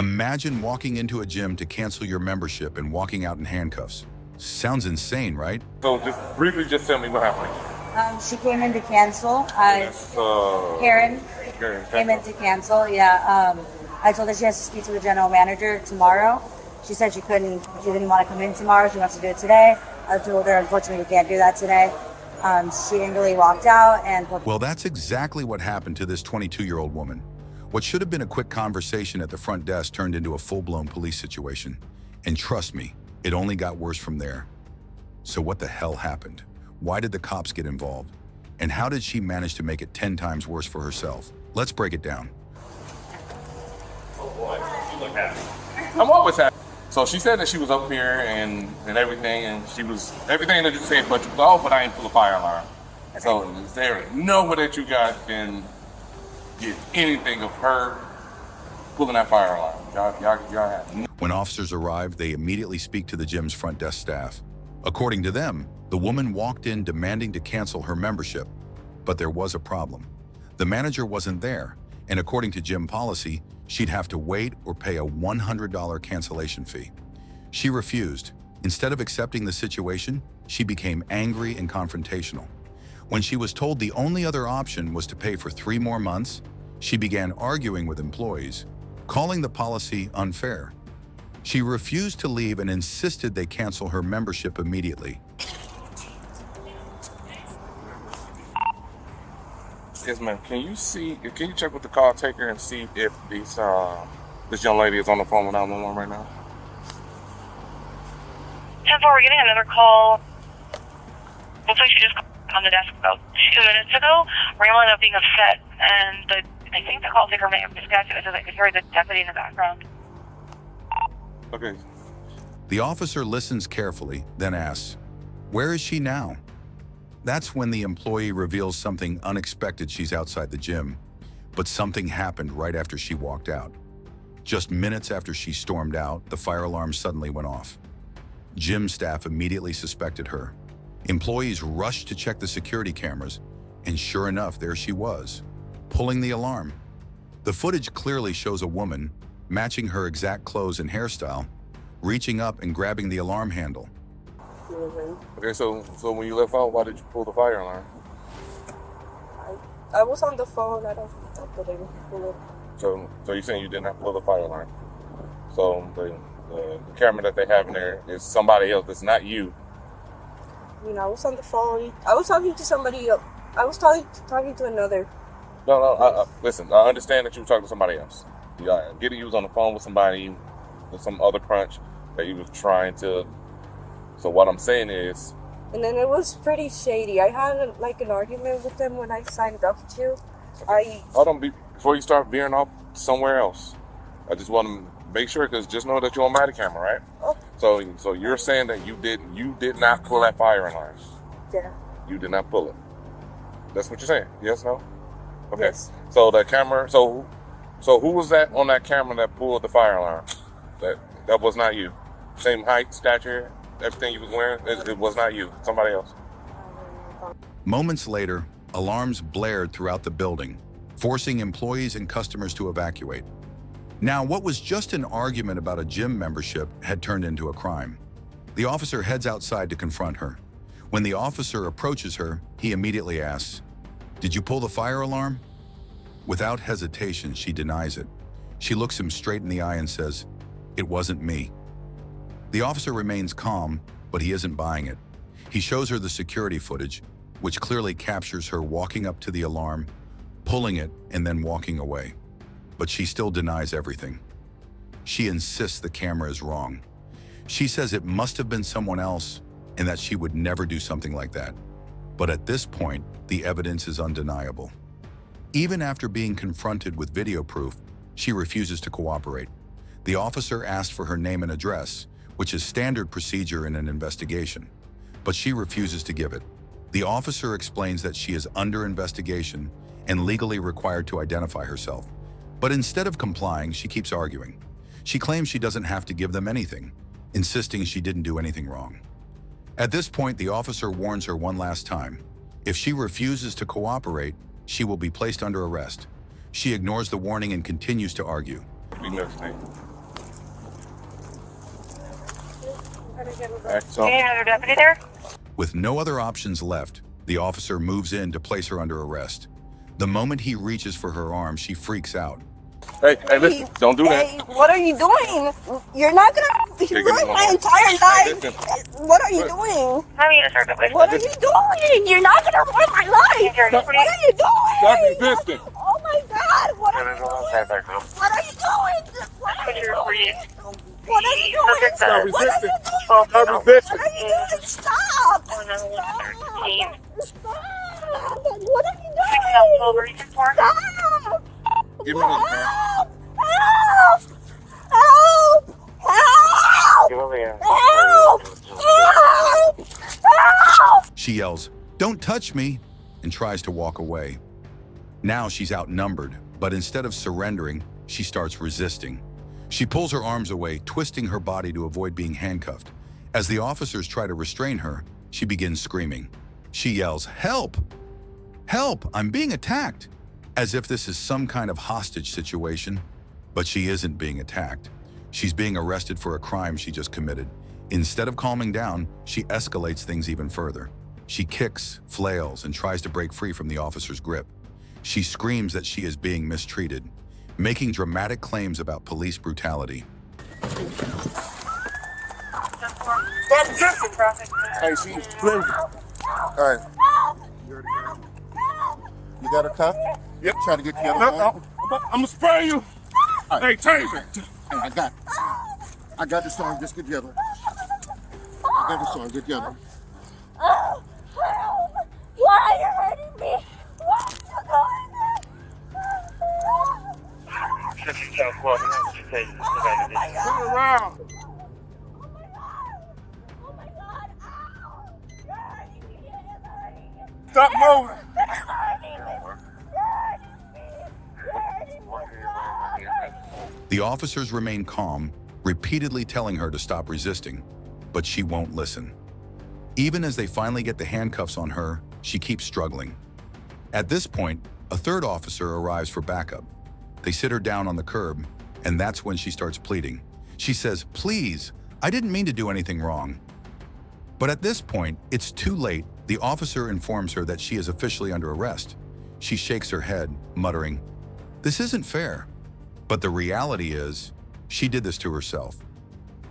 Imagine walking into a gym to cancel your membership and walking out in handcuffs. Sounds insane, right? So just tell me what happened. She came in to cancel. Karen came in to cancel. Yeah. I told her she has to speak to the general manager tomorrow. She said she didn't want to come in tomorrow. She wants to do it today. I told her, unfortunately, we can't do that today. She didn't really walk out. Well, that's exactly what happened to this 22-year-old woman. What should have been a quick conversation at the front desk turned into a full-blown police situation. And trust me, it only got worse from there. So what the hell happened? Why did the cops get involved? And how did she manage to make it 10 times worse for herself? Let's break it down. Oh boy, you look happy. I'm always happy. So she said that she was up here and everything, and she was everything that you said, but I ain't pull a fire alarm. So is there no way that you guys can get anything of her pulling that fire alarm? Y'all have. When officers arrived, they immediately speak to the gym's front desk staff. According to them, the woman walked in demanding to cancel her membership, but there was a problem. The manager wasn't there, and according to gym policy, she'd have to wait or pay a $100 cancellation fee. She refused. Instead of accepting the situation, she became angry and confrontational. When she was told the only other option was to pay for 3 more months, she began arguing with employees, calling the policy unfair. She refused to leave and insisted they cancel her membership immediately. Yes, ma'am. Can you check with the call taker and see if this young lady is on the phone with 911 right now? 10-4, we're getting another call. Looks like she just on the desk about 2 minutes ago, rambling about being upset, and I think the call taker may have disconnected it so they could hear the deputy in the background. Okay. The officer listens carefully, then asks, "Where is she now?" That's when the employee reveals something unexpected. She's outside the gym, but something happened right after she walked out. Just minutes after she stormed out, the fire alarm suddenly went off. Gym staff immediately suspected her. Employees rushed to check the security cameras, and sure enough, there she was, pulling the alarm. The footage clearly shows a woman, matching her exact clothes and hairstyle, reaching up and grabbing the alarm handle. Okay, so when you left out, why did you pull the fire alarm? I was on the phone. I didn't pull it. So you're saying you did not pull the fire alarm? So the camera that they have in there is somebody else. It's not you. I was on the phone. I was talking to somebody else. I was talking to another. No. Listen, I understand that you were talking to somebody else. I get it. You was on the phone with somebody, with some other crunch that you was trying to. So what I'm saying is. And then it was pretty shady. I had an argument with them when I signed up to. Before you start veering off somewhere else, I just want to make sure, because just know that you're on my camera, right? Oh. So you're saying that you did not pull that fire alarm? Yeah. You did not pull it. That's what you're saying? Yes, no? Okay. Yes. So the camera. So who was that on that camera that pulled the fire alarm? That was not you. Same height, stature, everything you was wearing. It was not you. Somebody else. Moments later, alarms blared throughout the building, forcing employees and customers to evacuate. Now, what was just an argument about a gym membership had turned into a crime. The officer heads outside to confront her. When the officer approaches her, he immediately asks, "Did you pull the fire alarm?" Without hesitation, she denies it. She looks him straight in the eye and says, "It wasn't me." The officer remains calm, but he isn't buying it. He shows her the security footage, which clearly captures her walking up to the alarm, pulling it, and then walking away. But she still denies everything. She insists the camera is wrong. She says it must have been someone else and that she would never do something like that. But at this point, the evidence is undeniable. Even after being confronted with video proof, she refuses to cooperate. The officer asked for her name and address, which is standard procedure in an investigation, but she refuses to give it. The officer explains that she is under investigation and legally required to identify herself. But instead of complying, she keeps arguing. She claims she doesn't have to give them anything, insisting she didn't do anything wrong. At this point, the officer warns her one last time. If she refuses to cooperate, she will be placed under arrest. She ignores the warning and continues to argue. We know his name. Okay, so Any another deputy there? With no other options left, the officer moves in to place her under arrest. The moment he reaches for her arm, she freaks out. hey, listen, don't do that. Hey, what are you doing? You're not gonna give me ruin one my more. entire Hey, life. listen. What are you doing? How many to start the place? What are you doing? You're not gonna ruin my life. Stop. What are you doing? Stop resisting. Oh my God! What are you doing? What are you doing? What are you doing? What are you doing? Stop What are you resisting. doing? Stop resisting. What are you doing? Stop! Oh, no, Stop! 13. Stop! What are you Six doing? out 12 reason for. Stop! Give me this, man. Help! Help! Help! Help! Help! Help! Help! She yells, "Don't touch me," and tries to walk away. Now she's outnumbered, but instead of surrendering, she starts resisting. She pulls her arms away, twisting her body to avoid being handcuffed. As the officers try to restrain her, she begins screaming. She yells, "Help! Help! I'm being attacked!" As if this is some kind of hostage situation. But she isn't being attacked. She's being arrested for a crime she just committed. Instead of calming down, she escalates things even further. She kicks, flails, and tries to break free from the officer's grip. She screams that she is being mistreated, making dramatic claims about police brutality. Hey, she's clear. All right. You got a cuff? Yep. Try to get together. No, I'm gonna spray you. Hey, Taser. Hey, I got this song. Just get together. I got this song. Get together. Why are you hurting me? Why are you doing this? Turn around. Oh my God! Ow! You're hurting me! You're hurting me! Stop moving. You're hurting me! You're hurting me! You're hurting me! The officers remain calm, repeatedly telling her to stop resisting, but she won't listen. Even as they finally get the handcuffs on her, she keeps struggling. At this point, a third officer arrives for backup. They sit her down on the curb, and that's when she starts pleading. She says, "Please, I didn't mean to do anything wrong." But at this point, it's too late. The officer informs her that she is officially under arrest. She shakes her head, muttering, "This isn't fair." But the reality is, she did this to herself.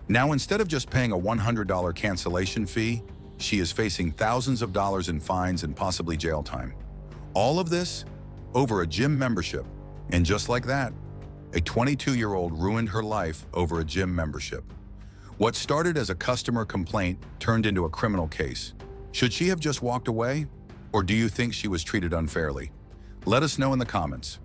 Now, instead of just paying a $100 cancellation fee, she is facing thousands of dollars in fines and possibly jail time. All of this over a gym membership. And just like that, a 22-year-old ruined her life over a gym membership. What started as a customer complaint turned into a criminal case. Should she have just walked away? Or do you think she was treated unfairly? Let us know in the comments.